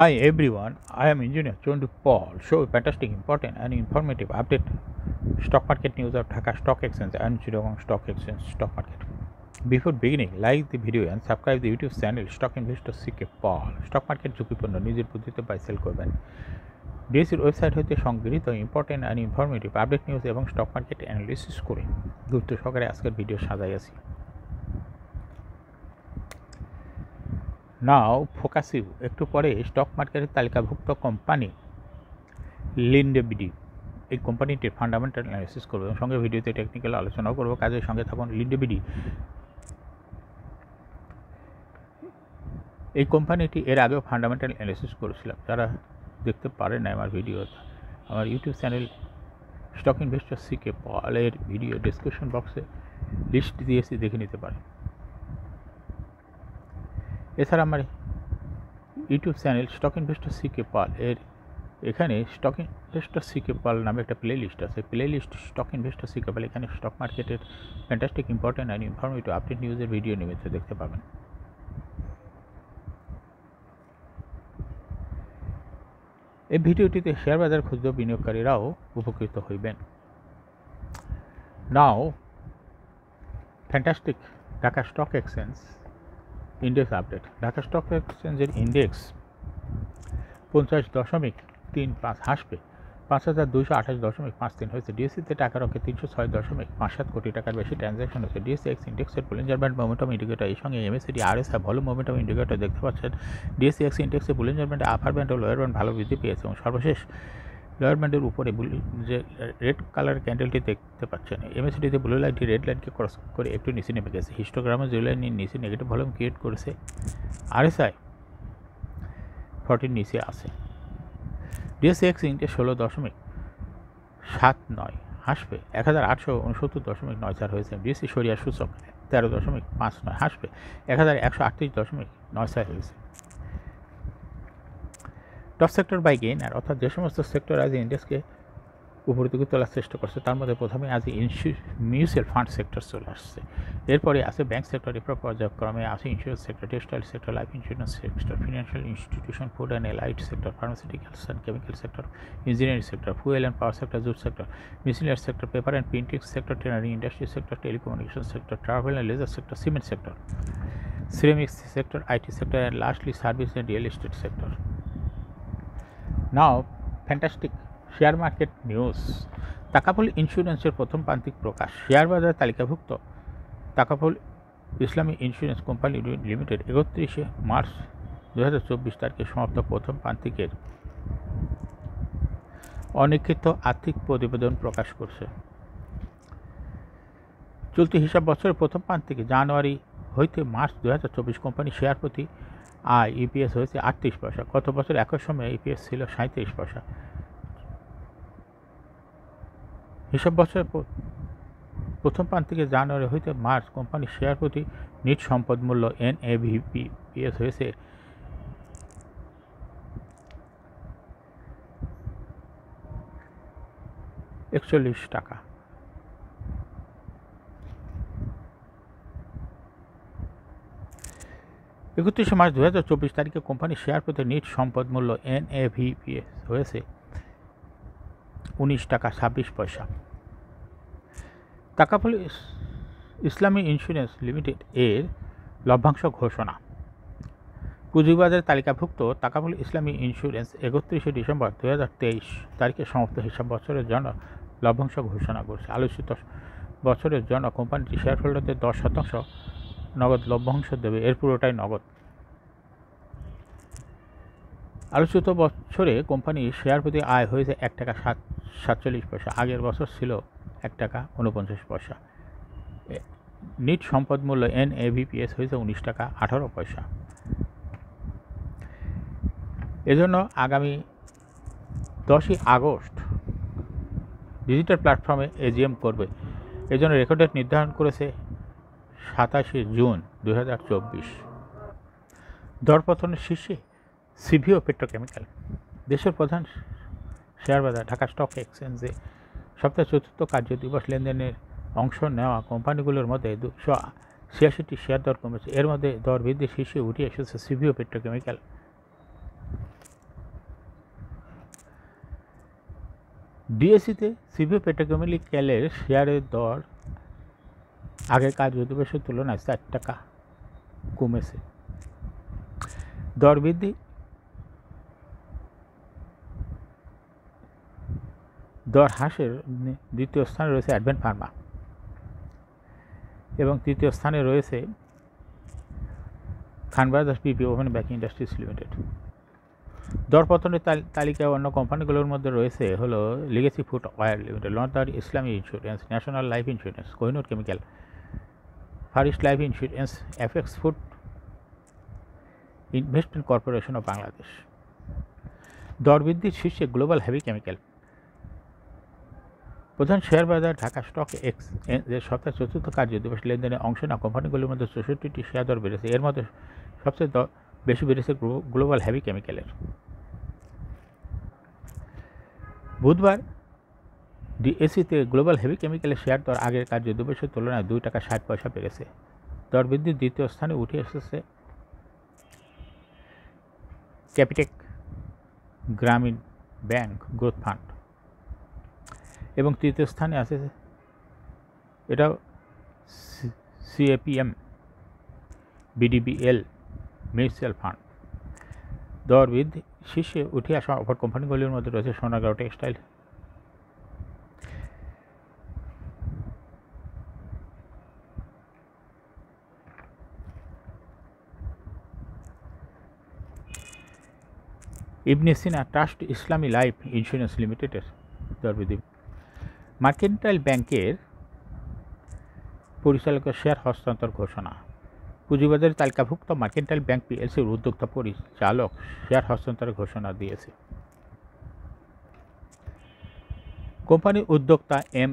Hi everyone, I am Engineer Chondu Paul. Show a fantastic, important, and informative update stock market news of Dhaka Stock Exchange and Chittagong Stock Exchange stock market. Before beginning, like the video and subscribe the YouTube channel Stock Investor CK Paul. Stock market ঝুঁকিপূর্ণ নিজের বুদ্ধিতে buy sell করবেন। ডিএসির website হতে সংগৃহীত important and informative update news এবং stock market analysis করে গুরুত্ব সহকারে আজকের ভিডিও সাজাইয়াছি। নাও ফোকাসিভ একটু পরে স্টক মার্কেটের তালিকাভুক্ত কোম্পানি লিন্ডেবিডি এই কোম্পানিটির ফান্ডামেন্টাল অ্যানালিসিস করবো এবং সঙ্গে ভিডিওতে টেকনিক্যাল আলোচনাও করবো। কাজের সঙ্গে থাকুন। লিন্ডেবিডি এই কোম্পানিটি এর আগেও ফান্ডামেন্টাল অ্যানালিসিস করেছিলাম। যারা দেখতে পারেন না আমার ভিডিও, আমার ইউটিউব চ্যানেল স্টক ইনভেস্টর সিকে পলের ভিডিও ডিসক্রিপশন বক্সে লিস্ট দিয়েছি, দেখে নিতে পারেন। এছাড়া আমার ইউটিউব চ্যানেল স্টক ইনভেস্টর সিকে পাল এর এখানে স্টক ইনভেস্টর সিকে পাল নামে একটা প্লে লিস্ট আছে। প্লে লিস্ট স্টক ইনভেস্টর সিকে পাল, এখানে স্টক মার্কেটের fantastic, important and informative update নিউজের ভিডিও নিয়মিত দেখতে পাবেন। এই ভিডিওটিতে শেয়ার বাজার ক্ষুদ্র বিনিয়োগকারীরাও উপকৃত হইবেন। Now fantastic Dhaka stock exchange index update. Dhaka stock এক্সচেঞ্জের ইন্ডেক্স 50.35 হাসবে 5,228.53 হয়েছে। ডিএসসিতে টাকা রকে 306.57 কোটি টাকার বেশি ট্রানজ্যাকশন হয়েছে। ডিএসসি এক্স ইন্ডেক্সের বুলিঞ্জার ব্যান্ড মোমেন্টাম ইন্ডিকেটর, এই সঙ্গে MACD RSI volume momentum indicator দেখতে পাচ্ছেন। ডিএসসি এক্স ইন্ডেক্সের বুলিঞ্জার ব্যান্ডে আপার ব্যান্ড ও লোয়ার ব্যান্ড ভালো বৃদ্ধি পেয়েছে এবং সর্বশেষ লোয়ার ব্যান্ডের উপরে যে রেড কালার ক্যান্ডেলটি দেখতে পাচ্ছেন, এমএসিডিতে ব্লু লাইনটি রেড লাইনকে ক্রস করে একটু নিচে নেমে গেছে। হিস্টোগ্রামে জিরো লাইনের নিচে নেগেটিভ ভলিউম ক্রিয়েট করেছে। আরএসআই 40 নিচে আছে। ডিএসসি এক্স ইন্ডেক্স 16.79 হাসবে 1,869.94 হয়েছে। ডিএসসি সরিয়া সূচক 13.59 হাসবে 1,138.96 হয়েছে। টপ সেক্টর বাই গেইনার, অর্থাৎ যে সমস্ত সেক্টর আজ ইন্ডেক্সকে উপরের দিকে তোলার চেষ্টা করছে তার মধ্যে প্রথমে আজ মিউচুয়াল ফান্ড সেক্টর চলে আসছে। এরপরে আছে ব্যাংক সেক্টর, এরপর পর্যায়ক্রমে আছে insurance sector, textile sector, life insurance sector, financial institution, food and allied sector, pharmaceuticals and chemical sector, engineering sector, fuel and power sector, jute sector, miscellaneous sector, paper and printing sector, tannery industry sector, telecommunication sector, travel and leisure sector, cement sector, ceramics sector, IT sector, and lastly service and real estate sector. Now fantastic share market news. Takaful ইন্স্যুরেন্সের প্রথম প্রান্তিক প্রকাশ। Share বাজারে তালিকাভুক্ত তাকাফুল ইসলামী insurance company limited 31 March 2024 তারিখে সমাপ্ত প্রথম প্রান্তিকের অনিক্ষিত আর্থিক প্রতিবেদন প্রকাশ করছে। চলতি হিসাব বছরের প্রথম প্রান্তিকে জানুয়ারি হইতে মার্চ 2024 কোম্পানি শেয়ার প্রতি আয় ইপিএস হয়েছে 38 পয়সা। গত বছর একই সময়ে ইপিএস ছিল 37 পয়সা। হিসাব বছরের প্রথম প্রান্তিকে জানুয়ারি হইতে মার্চ কোম্পানির শেয়ার প্রতি নিট সম্পদ মূল্য NAVPS হয়েছে 41 টাকা। একত্রিশে মার্চ 2024 তারিখে কোম্পানির শেয়ার প্রতি নিট সম্পদ মূল্য NAVPS হয়েছে 19 টাকা 26 পয়সা। তাকাফুল ইসলামী ইন্স্যুরেন্স লিমিটেড এর লভ্যাংশ ঘোষণা। পুঁজিবাজারে তালিকাভুক্ত তাকাফুল ইসলামী ইন্স্যুরেন্স 31 ডিসেম্বর 2023 তারিখে সমাপ্ত হিসাব বছরের জন্য লভ্যাংশ ঘোষণা করছে। আলোচিত বছরের জন্য কোম্পানিটি শেয়ার হোল্ডারদের 10% নগদ লভ্যাংশ দেবে, এর পুরোটাই নগদ। আলোচিত বছরে কোম্পানির শেয়ার প্রতি আয় হয়েছে 1 টাকা 47 পয়সা, আগের বছর ছিল 1 টাকা 49 পয়সা। নিট সম্পদ মূল্য NAVPS হয়েছে 19 টাকা 18 পয়সা। এজন্য আগামী 10ই আগস্ট ডিজিটাল প্ল্যাটফর্মে AGM করবে। এজন্য রেকর্ড ডেট নির্ধারণ করেছে 27 জুন 2024। দরপতনের শীর্ষে সিভিও পেট্রোকেমিক্যাল। দেশের প্রধান শেয়ার বাজার ঢাকা স্টক এক্সচেঞ্জে সপ্তাহে চতুর্থ কার্য দিবস লেনদেনের অংশ নেওয়া কোম্পানিগুলোর মধ্যে 286টি শেয়ার দর কমেছে। এর মধ্যে দর বৃদ্ধির শীর্ষে উঠে এসেছে সিভিও পেট্রোকেমিক্যাল। ডিএসইতে সিভিও পেট্রোকেমিক্যালের শেয়ারের দর আগের কার্যদিবসের তুলনায় 4 টাকা কমেছে। দর বৃদ্ধি দর হ্রাসের দ্বিতীয় স্থানে রয়েছে অ্যাডভেন্ট ফার্মা এবং তৃতীয় স্থানে রয়েছে Khan brothers BP woven bag industries limited. দরপতনের তালিকায় অন্য কোম্পানিগুলোর মধ্যে রয়েছে হলো legacy food oil limited, London Islami insurance, national life insurance, Kohinoor chemical, far east life insurance, FX food, investment corporation of Bangladesh. দর বৃদ্ধির শীর্ষে গ্লোবাল হেভি কেমিক্যাল। প্রধান শেয়ার বাজার ঢাকা স্টক এক্সচেঞ্জের সপ্তাহের চতুর্থ কার্যদিবস লেনদেনে অংশ নেওয়া কোম্পানিগুলির মধ্যে 64টি শেয়ার দর বেড়েছে। এর মধ্যে সবচেয়ে বেশি বেড়েছে গ্লোবাল হেভি কেমিক্যালের। বুধবার ডিএসইতে গ্লোবাল হেভি কেমিক্যালের শেয়ার দর আগের কার্যদিবসের তুলনায় 2 টাকা 60 পয়সা বেড়েছে। দর বৃদ্ধির দ্বিতীয় স্থানে উঠে এসেছে ক্যাপিটেক গ্রামীণ ব্যাংক গ্রোথ ফান্ড এবং তৃতীয় স্থানে আছে এটাও সিএপিএম বিডিবিএল মিউচুয়াল ফান্ড। দর বৃদ্ধি শীর্ষে উঠে আসা অপর কোম্পানিগুলির মধ্যে রয়েছে সোনাগাঁও টেক্সটাইল, ইবনে সিনা ট্রাস্ট ইসলামী লাইফ ইন্স্যুরেন্স লিমিটেডের দর বৃদ্ধি। মার্কেন্টাইল ব্যাংকের পরিচালকের শেয়ার হস্তান্তর ঘোষণা। পুঁজিবাজারে তালিকাভুক্ত মার্কেন্টাইল ব্যাংক পিএলসির উদ্যোক্তা পরিচালক শেয়ার হস্তান্তরের ঘোষণা দিয়েছে। কোম্পানির উদ্যোক্তা এম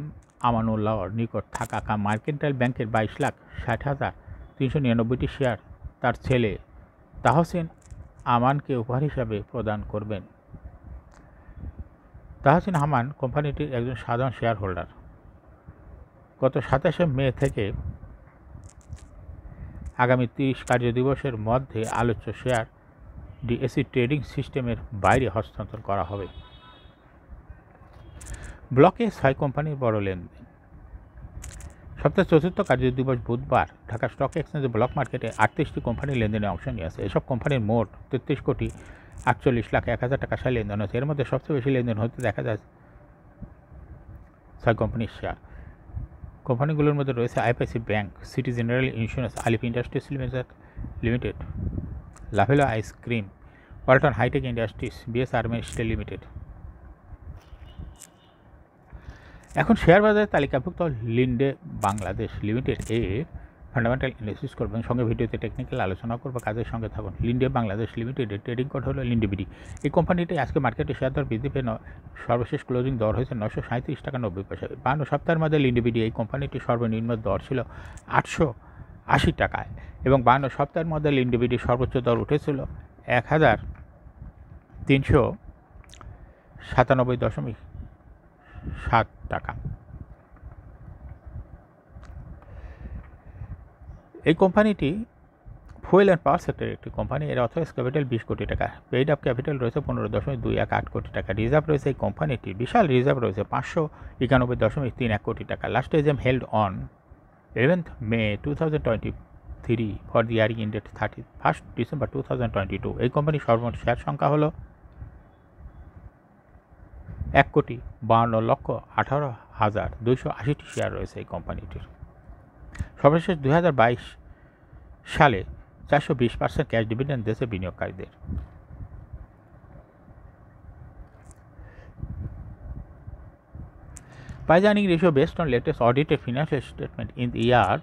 আমানুল্লাহর নিকট থাকা মার্কেন্টাইল ব্যাংকের 22,60,399টি শেয়ার তার ছেলে তাহসিন আমানকে উপহার হিসাবে প্রদান করবেন। তাহসিন আমান কোম্পানিটির একজন সাধারণ শেয়ার হোল্ডার। গত 27 মে থেকে আগামী 30 কার্যদিবসের মধ্যে আলোচ্য শেয়ার ডিএসই ট্রেডিং সিস্টেমের বাইরে হস্তান্তর করা হবে। ব্লকে 6 কোম্পানির বড় লেনদেন। সপ্তাহের চতুর্থ কার্যদিবস বুধবার ঢাকা স্টক এক্সচেঞ্জে ব্লক মার্কেটে 38টি কোম্পানির লেনদেনে অংশ নিয়েছে। এসব কোম্পানির মোট 33,48,01,000 টাকা শেয়ার লেনদেন হয়েছে। এর মধ্যে সবচেয়ে বেশি লেনদেন হতে দেখা যায় 6 কোম্পানির শেয়ার। কোম্পানিগুলোর মধ্যে রয়েছে IPIC bank, city general insurance, Alif industries limited, Lovello ice cream, Walton hi-tech industries, BSRM steel limited. এখন শেয়ার বাজারে তালিকাভুক্ত লিন্ডে বাংলাদেশ লিমিটেড এর ফান্ডামেন্টাল অ্যানালিসিস করবেন, সঙ্গে ভিডিওতে টেকনিক্যাল আলোচনা করবো। কাজের সঙ্গে থাকুন। লিন্ডে বাংলাদেশ লিমিটেডের ট্রেডিং কোড হলো লিন্ডেবিডি। এই কোম্পানিটি আজকে মার্কেটে শেয়ার দর বৃদ্ধি পেয়ে সর্বশেষ ক্লোজিং দর হয়েছে 937 টাকা 90 পয়সা। 52 সপ্তাহের মধ্যে লিন্ডেবিডি এই কোম্পানিটির সর্বনিম্ন দর ছিল 880 টাকায় এবং 52 সপ্তাহের মধ্যে লিন্ডেবিডির সর্বোচ্চ দর উঠেছিল 1397.7 টাকা। এই কোম্পানিটি ফুয়েল অ্যান্ড পাওয়ার সেক্টরের একটি কোম্পানি। এর অথরাইজ ক্যাপিটাল 20 কোটি টাকা। পেইড আপ ক্যাপিটাল রয়েছে 15.218 কোটি টাকা। রিজার্ভ রয়েছে এই কোম্পানিটির বিশাল রিজার্ভ রয়েছে 591.31 কোটি টাকা। Last AGM held on 11th May 2023 for the year ended 31st December 2022। এই কোম্পানির সর্বমোট শেয়ার সংখ্যা হলো 1,52,18,280টি শেয়ার রয়েছে এই কোম্পানিটির। সর্বশেষ 2022 সালে 420% ক্যাশ ডিভিডেন্ড দিয়েছে বিনিয়োগকারীদের। Price earning ratio based on latest audited financial statement in the year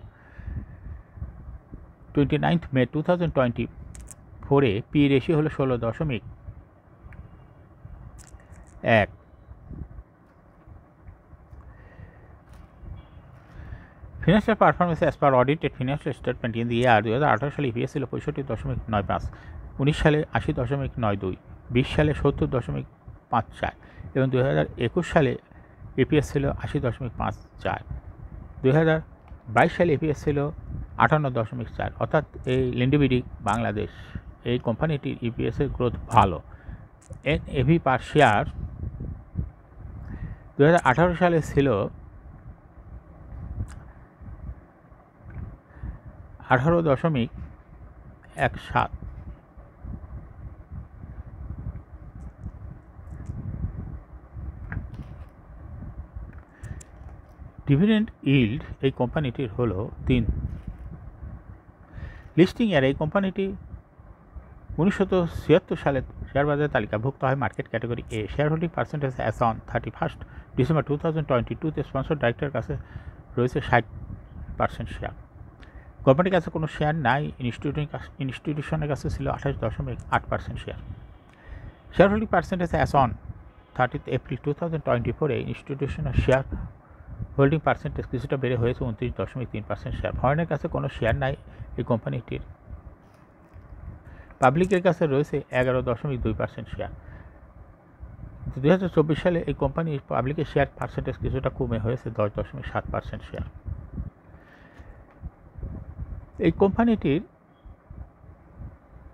29th May 2024 এ পি রেশিও হলো 16.1। Financial performance as per audited financial statement in the year 2018 সালে ইপিএস ছিল 65.95, 19 সালে 80.92, 20 সালে 70.54 এবং 2021 সালে ইপিএস ছিল 80.54। 2022 সালে ইপিএস ছিল 58.4। অর্থাৎ এই লিন্ডেবিডি বাংলাদেশ এই কোম্পানিটির ইপিএসের গ্রোথ ভালো। এনএভি পার শেয়ার 2018 সালে ছিল 18.17। ডিভিডেন্ড ইল্ড এই কোম্পানিটির হলো 3। লিস্টিং এর এই কোম্পানিটি 1976 সালে শেয়ার বাজারে তালিকাভুক্ত হয় market category A. Share holding percentage as on 31 December 2022 sponsor ডাইরেক্টরের কাছে রয়েছে 60% শেয়ার। কোম্পানির কাছে কোনো শেয়ার নাই। ইনস্টিটিউশনের কাছে ছিল 28.8% share. Share holding percentage as on 30 April 2024 ইনস্টিটিউশনের শেয়ার হোল্ডিং পার্সেন্টেজ কিছুটা বেড়ে হয়েছে 29.3% শেয়ার। ফরেনের কাছে কোনো শেয়ার নাই এই কোম্পানিটির। পাবলিকের কাছে রয়েছে 11.2% শেয়ার। 2024 সালে এই কোম্পানির পাবলিকের শেয়ার পার্সেন্টেজ কিছুটা কমে হয়েছে 10.7% শেয়ার। এই কোম্পানিটির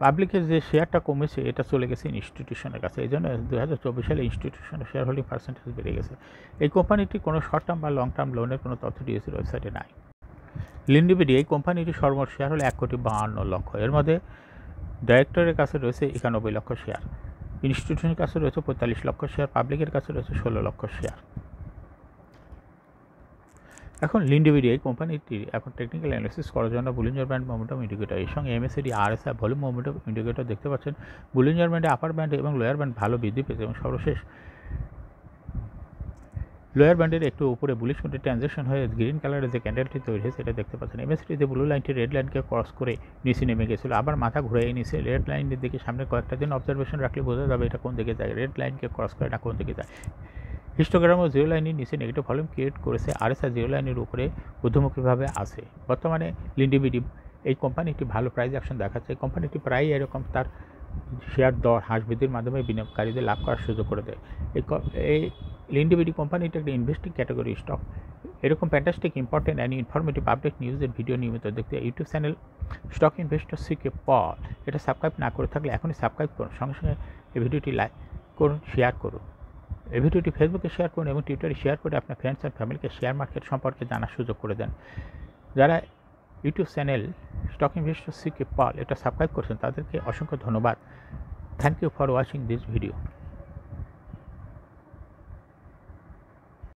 পাবলিকের যে শেয়ারটা কমেছে এটা চলে গেছে ইনস্টিটিউশনের কাছে, এই জন্য 2024 সালে ইনস্টিটিউশনের শেয়ার হোল্ডিং পার্সেন্টেজ বেড়ে গেছে। এই কোম্পানিটি কোনো শর্ট টার্ম বা লং টার্ম লোনের কোনো তথ্য ডিএসির ওয়েবসাইটে নাই। লিন্ডিবিডি এই কোম্পানিটির সর্বমোট শেয়ার হলো 1,52,00,000। এর মধ্যে ডাইরেক্টরের কাছে রয়েছে 91 লক্ষ শেয়ার, ইনস্টিটিউশনের কাছে রয়েছে 45 লক্ষ শেয়ার, পাবলিকের কাছে রয়েছে 16 লক্ষ শেয়ার। এখন লিন্ডিবিডি এই কোম্পানিটির এখন টেকনিক্যাল অ্যানালিসিস করার জন্য বুলিঞ্জার ব্যান্ড মোমেন্টাম ইন্ডিকেটর এর সঙ্গে MACD RSI volume momentum indicator দেখতে পাচ্ছেন। বুলিঞ্জার ব্যান্ডে আপার ব্যান্ড এবং লোয়ার ব্যান্ড ভালো বৃদ্ধি পেয়েছে এবং সর্বশেষ লোয়ার ব্যান্ডের একটু উপরে বুলিশ মোডে ট্রানজিশন হয়ে গ্রিন কালারের যে ক্যান্ডেলটি তৈরি হয়েছে এটা দেখতে পাচ্ছেন। এমএসিডিতে ব্লু লাইনটি রেড লাইনকে ক্রস করে নিচে নেমে গেছিল, আবার মাথা ঘুরে নিচে রেড লাইনের দিকে সামনে কয়েকটা দিন অবজারভেশন রাখলে বোঝা যাবে এটা কোন দিকে যায়, রেড লাইনকে ক্রস করে না কোন দিকে যায়। হিস্টোগ্রাম ও জিরো লাইনের নিচে নেগেটিভ ভলিউম ক্রিয়েট করেছে, আরএসআই জিরো লাইনের উপরে ঊর্ধ্বমুখীভাবে আছে। বর্তমানে লিন্ডিবিডি এই কোম্পানিটি ভালো প্রাইস অ্যাকশন দেখাচ্ছে। এই কোম্পানিটি প্রায় এরকম তার শেয়ার দর হ্রাস বৃদ্ধির মাধ্যমে বিনিয়োগকারীদের লাভ করার সুযোগ করে দেয়। এই লিন্ডিবিডি কোম্পানিটি একটা ইনভেস্টিং ক্যাটাগরি স্টক। এরকম fantastic important and informative update নিউজের ভিডিও নিয়মিত দেখতে YouTube channel stock investor CK Pal এটা সাবস্ক্রাইব না করে থাকলে এখনই সাবস্ক্রাইব করুন। সঙ্গে সঙ্গে এই ভিডিওটি লাইক করুন, শেয়ার করুন। এই ভিডিওটি ফেসবুকে শেয়ার করুন এবং টুইটারে শেয়ার করে আপনার ফ্রেন্ডস অ্যান্ড ফ্যামিলিকে শেয়ার মার্কেট সম্পর্কে জানার সুযোগ করে দেন। যারা YouTube channel stock investor CK Pal এটা সাবস্ক্রাইব করছেন তাদেরকে অসংখ্য ধন্যবাদ। Thank you for watching this video.